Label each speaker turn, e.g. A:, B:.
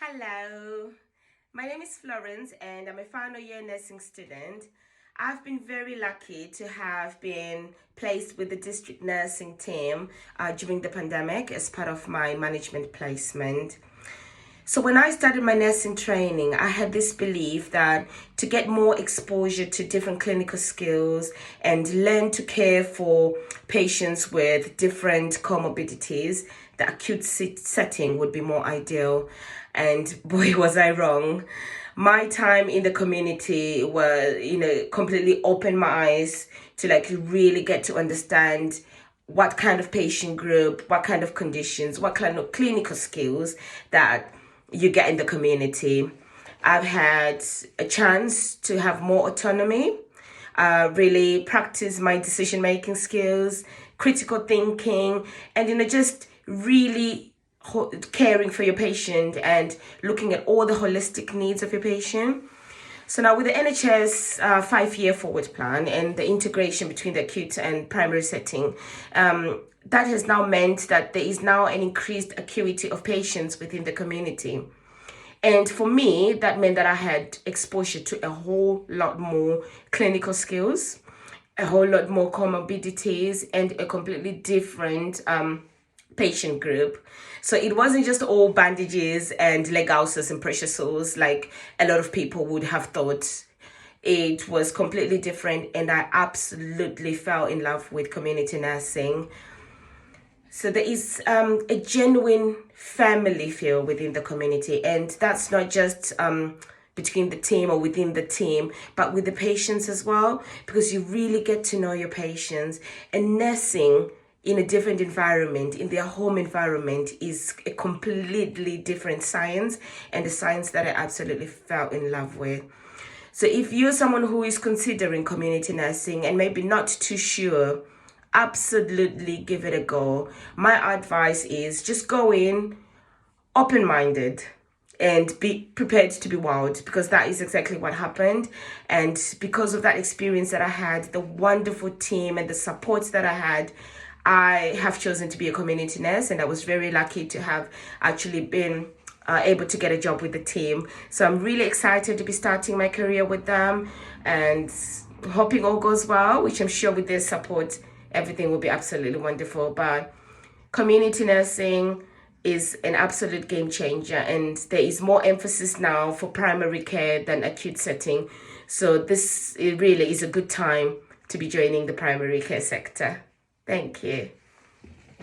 A: Hello, my name is Florence and I'm a final year nursing student. I've been very lucky to have been placed with the district nursing team during the pandemic as part of my management placement. So when I started my nursing training, I had this belief that to get more exposure to different clinical skills and learn to care for patients with different comorbidities, the acute setting would be more ideal. And boy, was I wrong. My time in the community was, completely opened my eyes to really get to understand what kind of patient group, what kind of conditions, what kind of clinical skills that you get in the community. I've had a chance to have more autonomy, really practice my decision-making skills, critical thinking, and just really caring for your patient and looking at all the holistic needs of your patient. So now with the NHS 5-year forward plan and the integration between the acute and primary setting, that has now meant that there is now an increased acuity of patients within the community. And for me, that meant that I had exposure to a whole lot more clinical skills, a whole lot more comorbidities, and a completely different patient group. So it wasn't just all bandages and leg ulcers and pressure sores like a lot of people would have thought. It was completely different, and I absolutely fell in love with community nursing. So there is a genuine family feel within the community, and that's not just between the team or within the team, but with the patients as well, because you really get to know your patients. And nursing in a different environment, in their home environment, is a completely different science, and a science that I absolutely fell in love with. So if you're someone who is considering community nursing and maybe not too sure, absolutely give it a go. My advice is just go in open-minded and be prepared to be wowed, because that is exactly what happened. And because of that experience that I had, the wonderful team and the supports that I had, I have chosen to be a community nurse, and I was very lucky to have actually been able to get a job with the team. So I'm really excited to be starting my career with them, and hoping all goes well, which I'm sure with their support, everything will be absolutely wonderful. But community nursing is an absolute game changer, and there is more emphasis now for primary care than acute setting. So this really is a good time to be joining the primary care sector. Thank you.